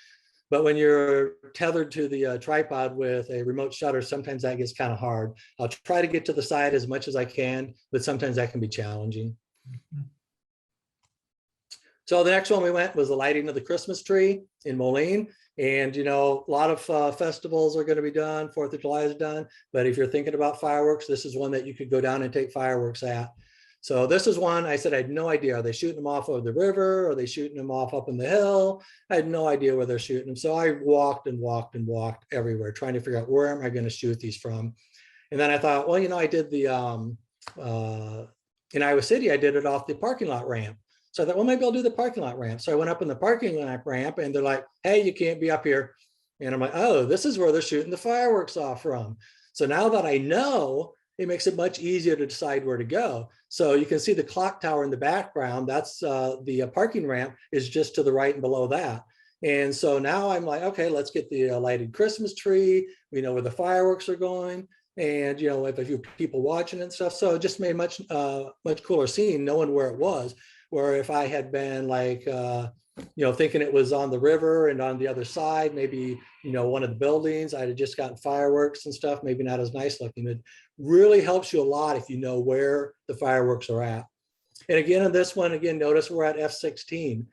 But when you're tethered to the tripod with a remote shutter, sometimes that gets kind of hard. I'll try to get to the side as much as I can, but sometimes that can be challenging. So the next one we went was the lighting of the Christmas tree in Moline. And, a lot of festivals are going to be done. 4th of July is done. But if you're thinking about fireworks, this is one that you could go down and take fireworks at. So this is one I said I had no idea. Are they shooting them off of the river? Are they shooting them off up in the hill? I had no idea where they're shooting them. So I walked and walked and walked everywhere trying to figure out where am I going to shoot these from. And then I thought, well, I did the, in Iowa City, I did it off the parking lot ramp. So I thought, well, maybe I'll do the parking lot ramp. So I went up in the parking lot ramp and they're like, hey, you can't be up here. And I'm like, oh, this is where they're shooting the fireworks off from. So now that I know, it makes it much easier to decide where to go. So you can see the clock tower in the background. That's the parking ramp is just to the right and below that. And so now I'm like, okay, let's get the lighted Christmas tree. We know where the fireworks are going. And, if a few people watching and stuff. So it just made much cooler scene knowing where it was. Where if I had been like, thinking it was on the river and on the other side, maybe, one of the buildings, I'd have just gotten fireworks and stuff, maybe not as nice looking. It really helps you a lot if you know where the fireworks are at. And again, on this one, notice we're at F16.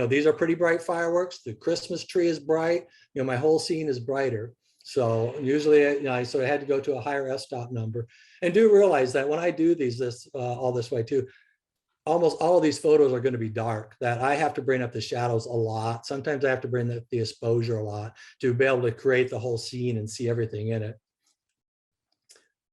These are pretty bright fireworks. The Christmas tree is bright. My whole scene is brighter. So usually, I sort of had to go to a higher f-stop number. And do realize that when I do all this way too, almost all of these photos are going to be dark, that I have to bring up the shadows a lot. Sometimes I have to bring the exposure a lot to be able to create the whole scene and see everything in it.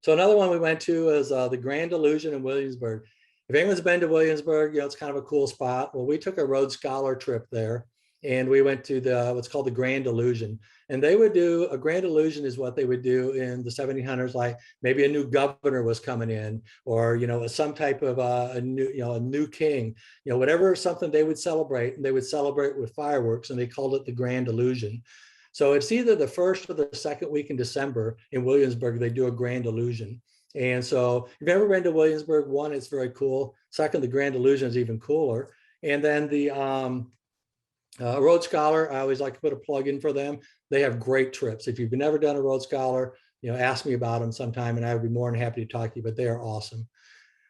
So another one we went to is the Grand Illusion in Williamsburg. If anyone's been to Williamsburg, it's kind of a cool spot. Well, we took a Rhodes Scholar trip there. and we went to what's called the Grand Illusion. And they would do a grand illusion is what they would do in the 1700s, like maybe a new governor was coming in, or some type of a new king, whatever, something they would celebrate, and they would celebrate with fireworks, and they called it the Grand Illusion. So it's either the first or the second week in December in Williamsburg, they do a Grand Illusion. And so if you've ever been to Williamsburg, one, it's very cool. Second, the Grand Illusion is even cooler. And then the Road Scholar, I always like to put a plug in for them. They have great trips. If you've never done a Road Scholar, ask me about them sometime, and I would be more than happy to talk to you, but they are awesome.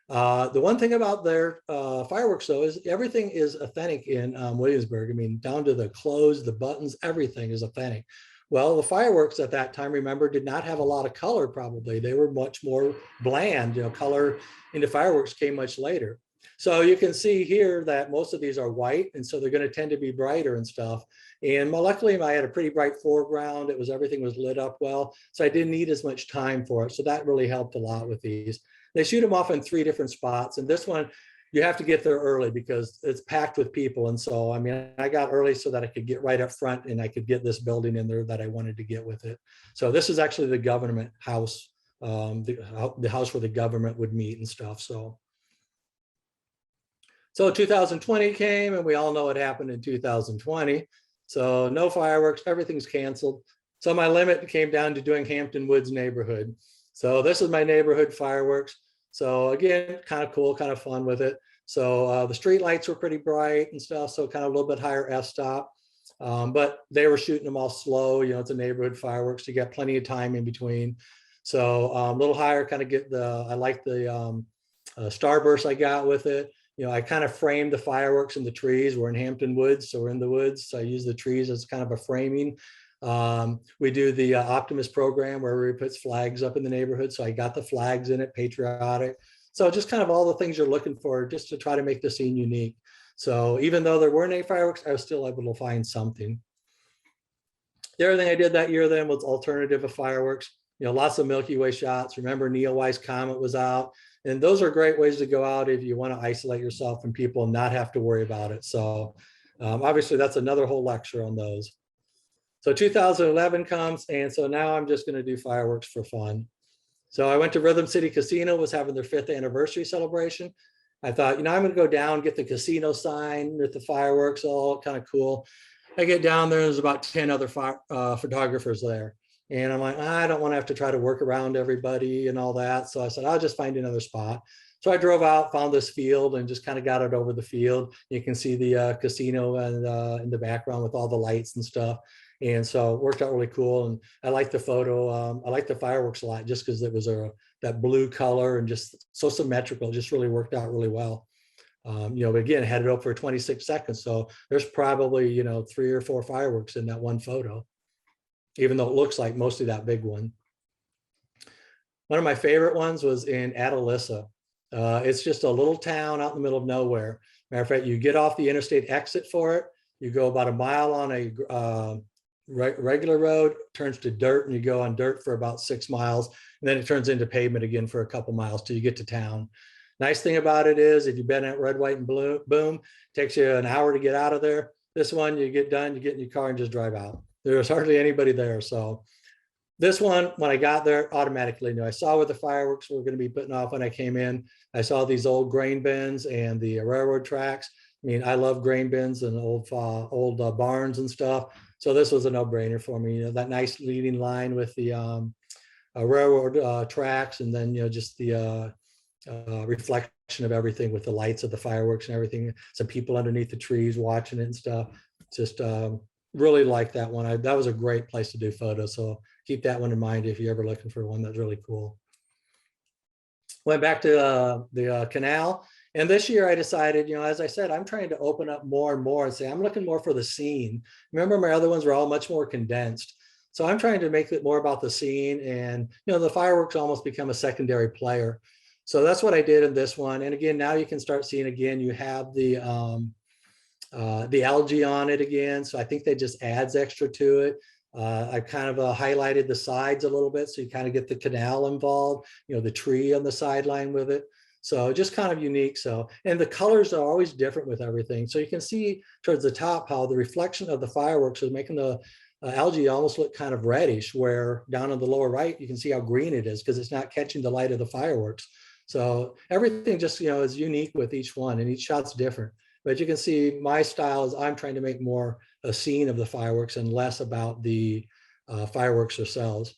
The one thing about their fireworks, though, is everything is authentic in Williamsburg. I mean, down to the clothes, the buttons, everything is authentic. Well, the fireworks at that time, remember, did not have a lot of color, probably. They were much more bland. Color into fireworks came much later. So you can see here that most of these are white, and so they're going to tend to be brighter and stuff. And luckily, I had a pretty bright foreground. Everything was lit up well, so I didn't need as much time for it. So that really helped a lot with these. They shoot them off in 3 different spots, and this one, you have to get there early because it's packed with people. And so, I mean, I got early so that I could get right up front and I could get this building in there that I wanted to get with it. So this is actually the government house, the house where the government would meet and stuff. So 2020 came, and we all know what happened in 2020. So no fireworks, everything's canceled. So my limit came down to doing Hampton Woods neighborhood. So this is my neighborhood fireworks. So again, kind of cool, kind of fun with it. So the street lights were pretty bright and stuff, so kind of a little bit higher f-stop. But they were shooting them all slow. It's a neighborhood fireworks. You got plenty of time in between. So a little higher, kind of I like the starburst I got with it. I kind of framed the fireworks in the trees. We're in Hampton Woods, so we're in the woods. So I use the trees as kind of a framing. We do the Optimus program where we put flags up in the neighborhood. So I got the flags in it, patriotic. So just kind of all the things you're looking for just to try to make the scene unique. So even though there weren't any fireworks, I was still able to find something. The other thing I did that year then was alternative of fireworks. Lots of Milky Way shots. Remember, Neowise Comet was out. And those are great ways to go out if you want to isolate yourself from people and not have to worry about it. So obviously that's another whole lecture on those. So 2011 comes, and so now I'm just going to do fireworks for fun. So I went to Rhythm City Casino, was having their 5th anniversary celebration. I thought, I'm going to go down, get the casino sign with the fireworks, all kind of cool. I get down there, there's about 10 other photographers there. And I'm like, I don't want to have to try to work around everybody and all that. So I said, I'll just find another spot. So I drove out, found this field, and just kind of got it over the field. You can see the casino and in the background with all the lights and stuff. And so it worked out really cool. And I like the photo. I like the fireworks a lot just because it was that blue color and just so symmetrical. It just really worked out really well. Again, I had it up for 26 seconds. So there's probably, 3 or 4 fireworks in that one photo, even though it looks like mostly that big one. One of my favorite ones was in Atalissa. It's just a little town out in the middle of nowhere. Matter of fact, you get off the interstate exit for it. You go about a mile on a regular road, turns to dirt, and you go on dirt for about 6 miles. And then it turns into pavement again for a couple miles till you get to town. Nice thing about it is if you've been at Red, White, and Blue, boom, takes you an hour to get out of there. This one, you get done, you get in your car and just drive out. There's hardly anybody there. So this one, when I got there, automatically knew. I saw where the fireworks were going to be putting off when I came in. I saw these old grain bins and the railroad tracks. I mean, I love grain bins and old barns and stuff. So this was a no-brainer for me. That nice leading line with the railroad tracks, and then just the reflection of everything with the lights of the fireworks and everything. Some people underneath the trees watching it and stuff. Just really like that one. That was a great place to do photos. So keep that one in mind if you're ever looking for one that's really cool. Went back to the canal. And this year I decided, as I said, I'm trying to open up more and more and say, I'm looking more for the scene. Remember, my other ones were all much more condensed. So I'm trying to make it more about the scene, and, the fireworks almost become a secondary player. So that's what I did in this one. And again, now you can start seeing again, you have the algae on it again. So I think that just adds extra to it. I kind of highlighted the sides a little bit. So you kind of get the canal involved, the tree on the sideline with it. So just kind of unique. So, and the colors are always different with everything. So you can see towards the top how the reflection of the fireworks is making the algae almost look kind of reddish, where down on the lower right, you can see how green it is because it's not catching the light of the fireworks. So everything just, is unique with each one, and each shot's different. But you can see my style is I'm trying to make more a scene of the fireworks and less about the fireworks themselves.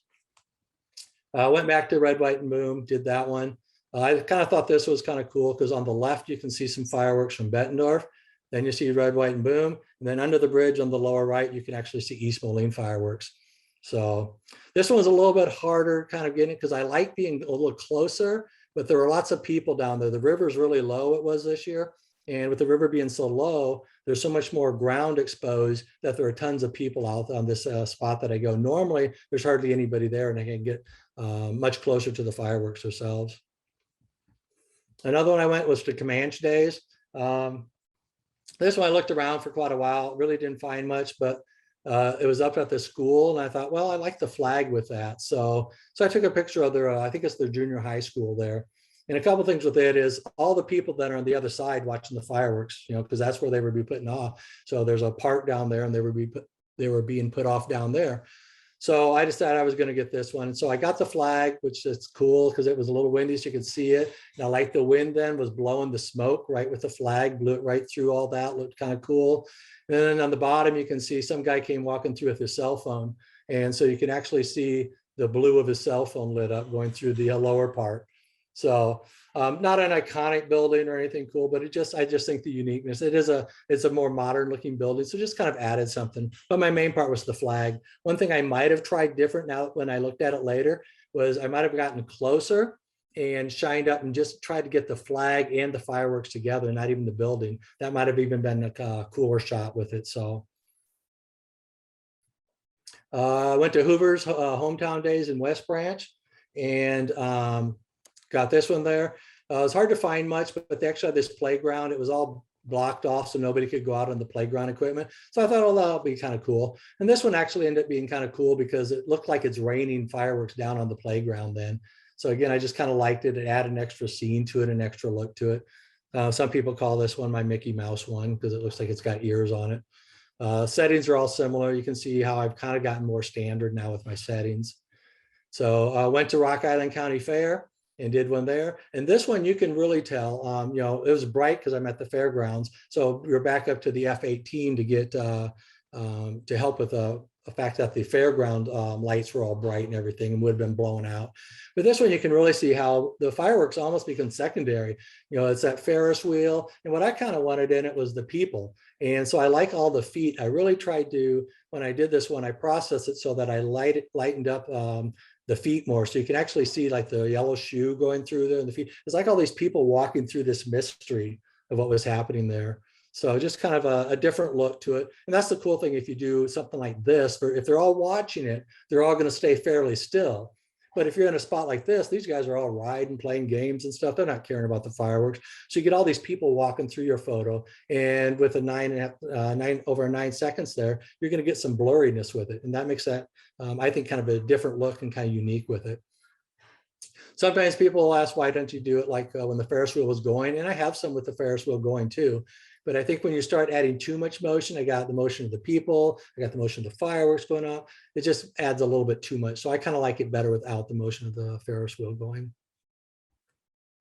Went back to Red, White, and Boom, did that one. I kind of thought this was kind of cool because on the left, you can see some fireworks from Bettendorf. Then you see Red, White, and Boom. And then under the bridge on the lower right, you can actually see East Moline fireworks. So this one was a little bit harder kind of getting it because I like being a little closer, but there were lots of people down there. The river's really low, it was this year. And with the river being so low, there's so much more ground exposed that there are tons of people out on this spot that I go. Normally, there's hardly anybody there, and I can get much closer to the fireworks themselves. Another one I went was to Comanche Days. This one I looked around for quite a while, really didn't find much, but it was up at the school, and I thought, well, I like the flag with that. So I took a picture of their, I think it's their junior high school there. And a couple of things with it is all the people that are on the other side watching the fireworks, because that's where they would be putting off. So there's a park down there, and they were being put off down there. So I decided I was going to get this one. So I got the flag, which is cool because it was a little windy, so you could see it. And I like the wind then was blowing the smoke right with the flag, blew it right through all that, looked kind of cool. And then on the bottom, you can see some guy came walking through with his cell phone. And so you can actually see the blue of his cell phone lit up going through the lower part. So not an iconic building or anything cool, but I just think the uniqueness, it's a more modern looking building. So just kind of added something, but my main part was the flag. One thing I might've tried different now when I looked at it later was I might've gotten closer and shined up and just tried to get the flag and the fireworks together, not even the building. That might've even been a cooler shot with it. So I went to Hoover's Hometown Days in West Branch, and got this one there. It was hard to find much, but they actually had this playground. It was all blocked off so nobody could go out on the playground equipment. So I thought, oh, that'll be kind of cool. And this one actually ended up being kind of cool because it looked like it's raining fireworks down on the playground then. So again, I just kind of liked it. It added an extra scene to it, an extra look to it. Some people call this one my Mickey Mouse one because it looks like it's got ears on it. Settings are all similar. You can see how I've kind of gotten more standard now with my settings. So I went to Rock Island County Fair and did one there. And this one, you can really tell, it was bright because I'm at the fairgrounds. So we're back up to the F-18 to get, to help with the fact that the fairground lights were all bright and everything and would have been blown out. But this one, you can really see how the fireworks almost become secondary. It's that Ferris wheel. And what I kind of wanted in it was the people. And so I like all the feet. I really tried to, when I did this one, I processed it so that I lightened up the feet more. So you can actually see like the yellow shoe going through there and the feet. It's like all these people walking through this mystery of what was happening there. So just kind of a different look to it. And that's the cool thing if you do something like this, if they're all watching it, they're all going to stay fairly still. But if you're in a spot like this, these guys are all riding, playing games and stuff. They're not caring about the fireworks. So you get all these people walking through your photo. And with a 9 seconds there, you're going to get some blurriness with it. And that makes that, I think, kind of a different look and kind of unique with it. Sometimes people will ask, why don't you do it like when the Ferris wheel was going? And I have some with the Ferris wheel going too. But I think when you start adding too much motion, I got the motion of the people, I got the motion of the fireworks going up, it just adds a little bit too much. So I kind of like it better without the motion of the Ferris wheel going.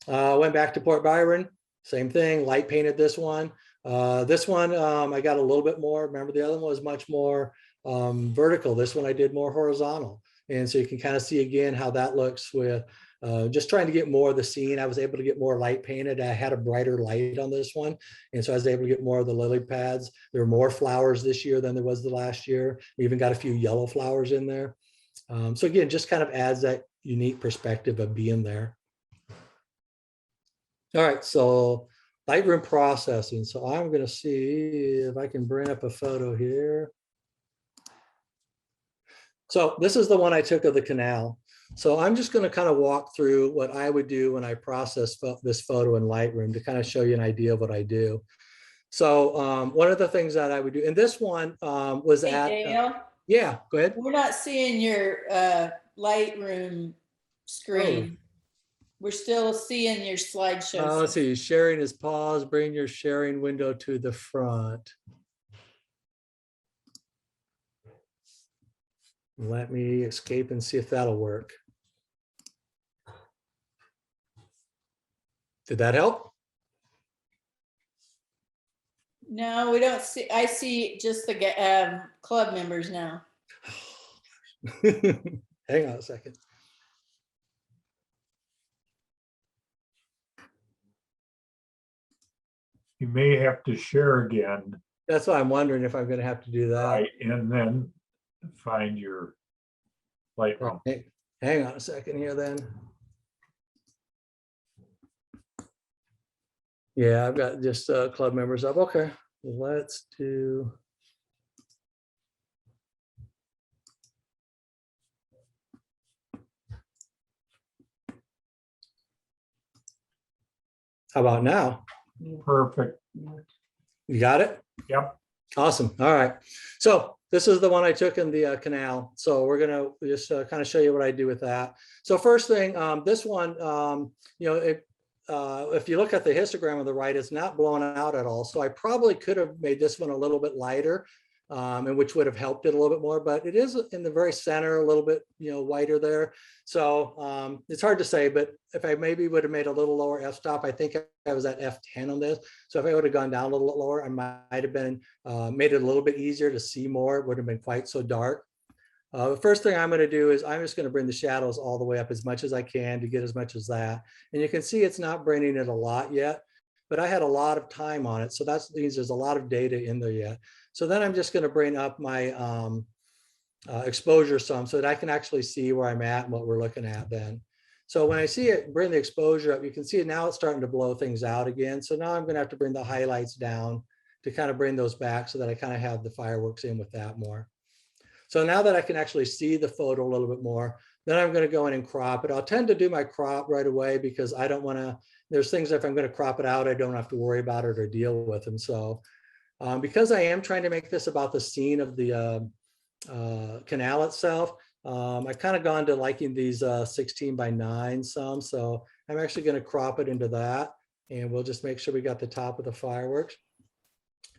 Went back to Port Byron, same thing, light painted this one. This one, I got a little bit more. Remember, the other one was much more vertical. This one I did more horizontal. And so you can kind of see again how that looks with just trying to get more of the scene. I was able to get more light painted. I had a brighter light on this one. And so I was able to get more of the lily pads. There were more flowers this year than there was the last year. We even got a few yellow flowers in there. So again, just kind of adds that unique perspective of being there. All right, so Lightroom processing. So I'm going to see if I can bring up a photo here. So this is the one I took of the canal. So I'm just going to kind of walk through what I would do when I process this photo in Lightroom to kind of show you an idea of what I do. So one of the things that I would do, and this one was Hey, at, Dale, yeah, go ahead. we're not seeing your Lightroom screen. We're still seeing your slideshow. Let's see, sharing is paused. Bring your sharing window to the front. Let me escape and see if that'll work. Did that help? No, we don't see, I see just the club members now. Hang on a second. You may have to share again, That's why I'm wondering if I'm going to have to do that. right? And then find your Lightroom. Hang on a second here then. Yeah, I've got just club members up. Okay, let's do. How about now? Perfect. You got it? Yep. Awesome. All right. So this is the one I took in the canal. So we're going to just kind of show you what I do with that. So first thing, this one, you know, if you look at the histogram on the right, it's not blown out at all. So I probably could have made this one a little bit lighter, and which would have helped it a little bit more, but it is in the very center, a little bit, you know, whiter there. So it's hard to say, but if I maybe would have made a little lower f-stop, I think I was at f10 on this. So if I would have gone down a little lower, I might have been made it a little bit easier to see more. It would have been quite so dark. The first thing I'm going to do is I'm just going to bring the shadows all the way up as much as I can to get as much as that. And you can see it's not bringing it a lot yet, but I had a lot of time on it. So that means there's a lot of data in there yet. So then I'm just going to bring up my exposure some so that I can actually see where I'm at and what we're looking at then. So when I see it, bring the exposure up, you can see now it's starting to blow things out again. So now I'm going to have to bring the highlights down to kind of bring those back so that I kind of have the fireworks in with that more. So now that I can actually see the photo a little bit more, then I'm going to go in and crop it. I'll tend to do my crop right away because I don't want to, there's things if I'm going to crop it out, I don't have to worry about it or deal with them. So because I am trying to make this about the scene of the canal itself, I kind of gone to liking these 16:9 some. So I'm actually going to crop it into that, and we'll just make sure we got the top of the fireworks.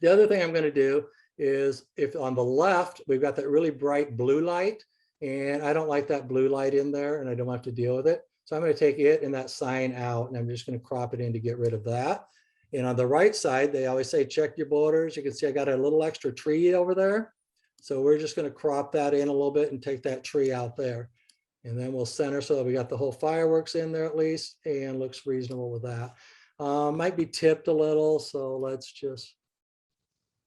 The other thing I'm going to do is if on the left, we've got that really bright blue light, and I don't like that blue light in there and I don't have to deal with it. So I'm going to take it and that sign out, and I'm just going to crop it in to get rid of that. And on the right side, they always say, check your borders. You can see I got a little extra tree over there. So we're just going to crop that in a little bit and take that tree out there. And then we'll center so that we got the whole fireworks in there at least, and looks reasonable with that. Might be tipped a little. So let's just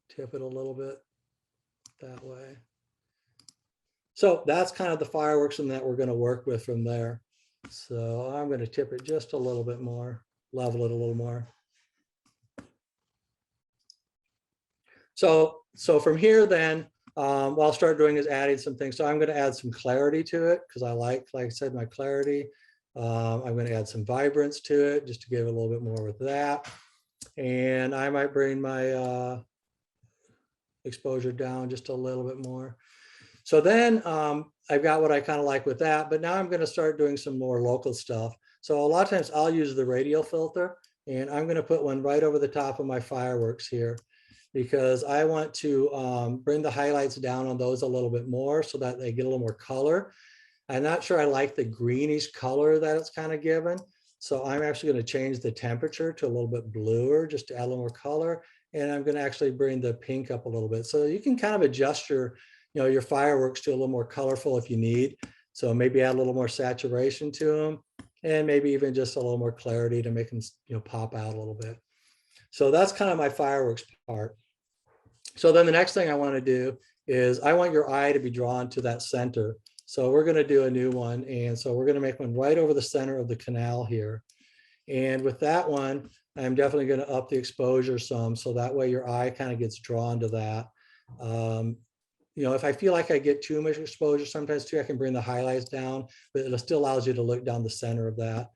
tip it a little bit that way. So that's kind of the fireworks and that we're going to work with from there. So I'm going to tip it just a little bit more, level it a little more. So from here then, what I'll start doing is adding some things. So I'm going to add some clarity to it because I like I said, my clarity. I'm going to add some vibrance to it just to give it a little bit more with that. And I might bring my exposure down just a little bit more. So then I've got what I kind of like with that, but now I'm going to start doing some more local stuff. So a lot of times I'll use the radial filter, and I'm going to put one right over the top of my fireworks here, because I want to bring the highlights down on those a little bit more so that they get a little more color. I'm not sure I like the greenish color that it's kind of given. So I'm actually going to change the temperature to a little bit bluer just to add a little more color. And I'm going to actually bring the pink up a little bit. So you can kind of adjust your, you know, your fireworks to a little more colorful if you need. So maybe add a little more saturation to them, and maybe even just a little more clarity to make them, you know, pop out a little bit. So that's kind of my fireworks part. So then the next thing I want to do is I want your eye to be drawn to that center. So we're going to do a new one. And so we're going to make one right over the center of the canal here. And with that one, I'm definitely going to up the exposure some, so that way your eye kind of gets drawn to that. You know, if I feel like I get too much exposure sometimes too, I can bring the highlights down, but it still allows you to look down the center of that.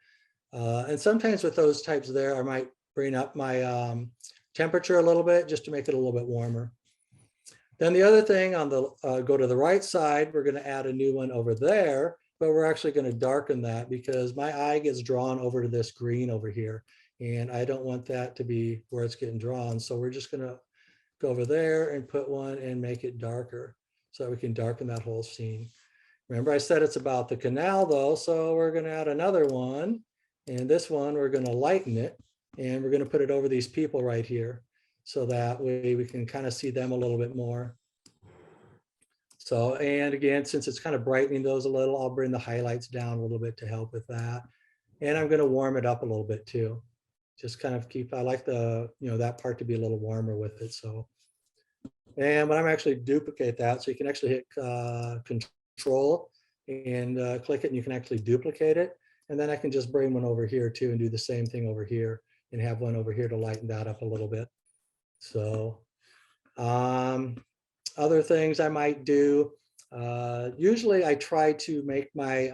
And sometimes with those types there, I might bring up my temperature a little bit just to make it a little bit warmer. Then the other thing on the, go to the right side, we're going to add a new one over there, but we're actually going to darken that because my eye gets drawn over to this green over here. And I don't want that to be where it's getting drawn. So we're just going to go over there and put one and make it darker so that we can darken that whole scene. Remember I said it's about the canal though, so we're going to add another one. And this one, we're going to lighten it and we're going to put it over these people right here. So that way we can kind of see them a little bit more. So, and again, since it's kind of brightening those a little, I'll bring the highlights down a little bit to help with that. And I'm going to warm it up a little bit too. Just kind of keep, I like the, that part to be a little warmer with it. So, and when I'm actually duplicate that, so you can actually hit control and click it and you can actually duplicate it. And then I can just bring one over here too and do the same thing over here and have one over here to lighten that up a little bit. So, other things I might do, usually I try to make my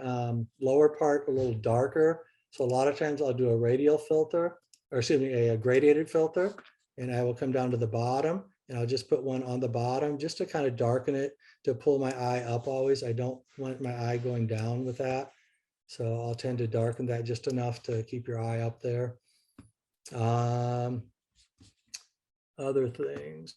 lower part a little darker. So a lot of times I'll do a radial filter, or excuse me, a gradiated filter, and I will come down to the bottom and I'll just put one on the bottom just to kind of darken it, to pull my eye up always. I don't want my eye going down with that. So I'll tend to darken that just enough to keep your eye up there. Other things.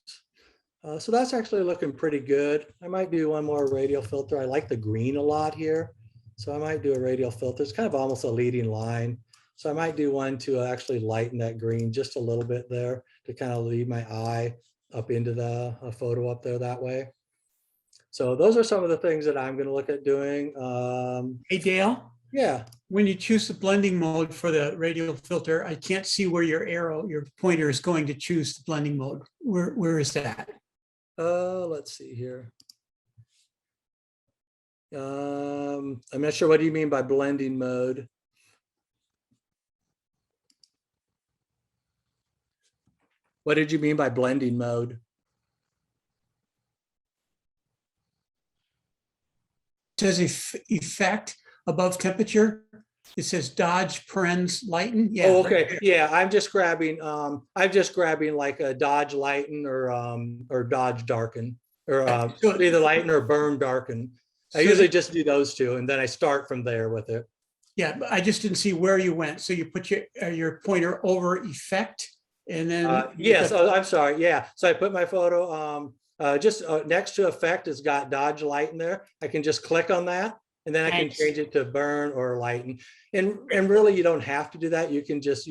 So that's actually looking pretty good. I might do one more radial filter. I like the green a lot here. So I might do a radial filter. It's kind of almost a leading line. So I might do one to actually lighten that green just a little bit there to kind of lead my eye up into the photo up there that way. So those are some of the things that I'm going to look at doing. Hey, Dale, Yeah. when you choose the blending mode for the radial filter, I can't see where your arrow, your pointer is going to choose the blending mode. Where is that? Let's see here. I'm not sure. What do you mean by blending mode? What did you mean by blending mode? It says effect above temperature. It says dodge parens lighten. Yeah. Oh, okay. Yeah, I'm just grabbing like a dodge lighten or dodge darken or So- either lighten or burn darken. I usually just do those two and then I start from there with it. Yeah, but I just didn't see where you went. So you put your pointer over effect and then. Yes, I'm sorry. Yeah, so I put my photo just next to effect. It's got dodge lighten there. I can just click on that. And then I can Nice. change it to burn or lighten. And really, you don't have to do that. You can just,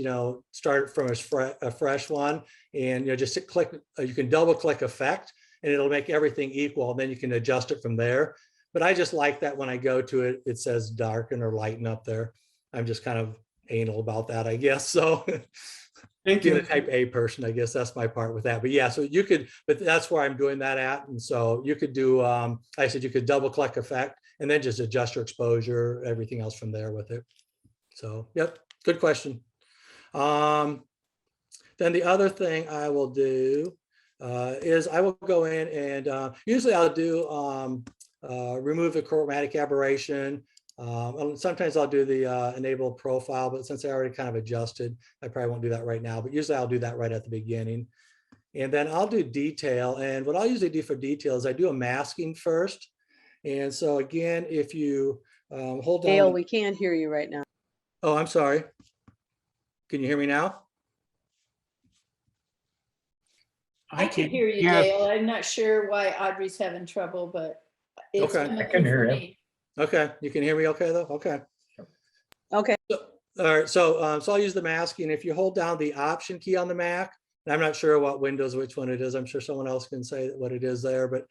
start from a fresh one and, just click, you can double click effect and it'll make everything equal. And then you can adjust it from there. But I just like that when I go to it, it says darken or lighten up there. I'm just kind of anal about that, I guess. So Thank being you. a type A person, I guess that's my part with that. But yeah, so you could, but that's where I'm doing that at. And so you could do, I said you could double click effect and then just adjust your exposure, everything else from there with it. So, yep, good question. Then the other thing I will do is I will go in and usually I'll do remove the chromatic aberration. Sometimes I'll do the enable profile, but since I already kind of adjusted, I probably won't do that right now, but usually I'll do that right at the beginning. And then I'll do detail. And what I'll usually do for detail is I do a masking first. And so again, if you hold down. Dale, we can't hear you right now. Oh, I'm sorry. Can you hear me now? I can hear you, Yeah. Dale. I'm not sure why Audrey's having trouble, but it's Okay. coming I can through hear for you. me. Okay, you can hear me okay though? Okay. Okay, All right, so I'll use the masking. If you hold down the option key on the Mac, and I'm not sure what Windows, which one it is. I'm sure someone else can say what it is there, but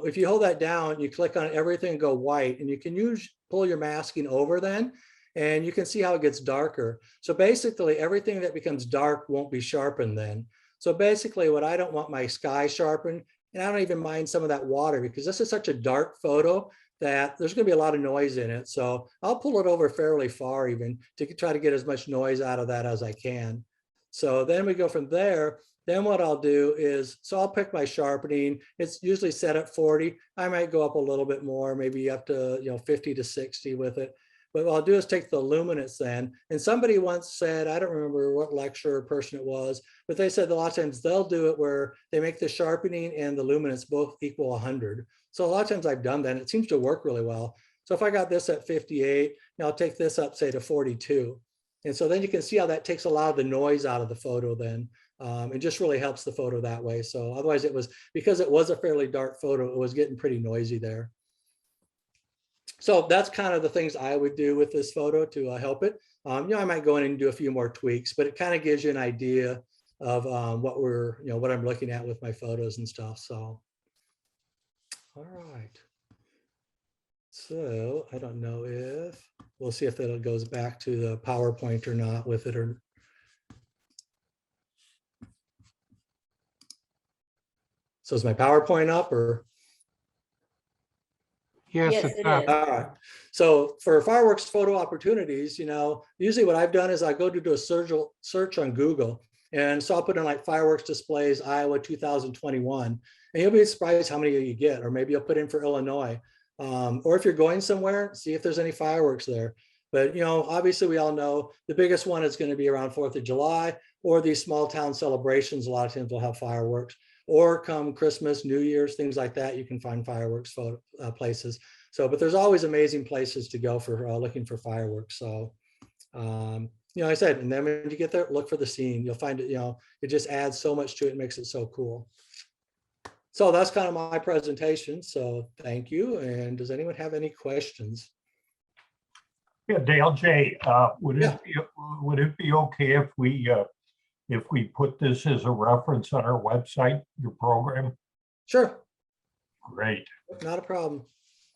if you hold that down, you click on everything and go white, and you can pull your masking over then, and you can see how it gets darker. So basically everything that becomes dark won't be sharpened then. So basically what I don't want my sky sharpened, and I don't even mind some of that water because this is such a dark photo that there's going to be a lot of noise in it. So I'll pull it over fairly far even to try to get as much noise out of that as I can. So then we go from there. Then what I'll do is, so I'll pick my sharpening. It's usually set at 40. I might go up a little bit more, maybe up to 50 to 60 with it. But what I'll do is take the luminance then. And somebody once said, I don't remember what lecturer or person it was, but they said a lot of times they'll do it where they make the sharpening and the luminance both equal 100. So a lot of times I've done that and it seems to work really well. So if I got this at 58, now I'll take this up, say to 42. And so then you can see how that takes a lot of the noise out of the photo then. It just really helps the photo that way. So otherwise it was, because it was a fairly dark photo, it was getting pretty noisy there. So that's kind of the things I would do with this photo to help it. You know, I might go in and do a few more tweaks, but it kind of gives you an idea of what we're, you know, what I'm looking at with my photos and stuff. So, all right. So I don't know if, we'll see if it goes back to the PowerPoint or not with it or. So is my PowerPoint up or? Yes, it's it not. is. All right. So for fireworks photo opportunities, you know, usually what I've done is I go to do a search on Google. And so I'll put in like fireworks displays, Iowa 2021, and you'll be surprised how many you get, or maybe you'll put in for Illinois. Or if you're going somewhere, see if there's any fireworks there. But, you know, obviously we all know the biggest one is going to be around 4th of July, or these small town celebrations. A lot of times will have fireworks, or come Christmas, New Year's, things like that. You can find fireworks photo, places. So, but there's always amazing places to go for looking for fireworks. So, you know, I said, and then when you get there, look for the scene. You'll find it, you know, it just adds so much to it, makes it so cool. So that's kind of my presentation. So thank you. And does anyone have any questions? Yeah, Dale J, would it be okay if we put this as a reference on our website, your program? Sure, Great. not a problem.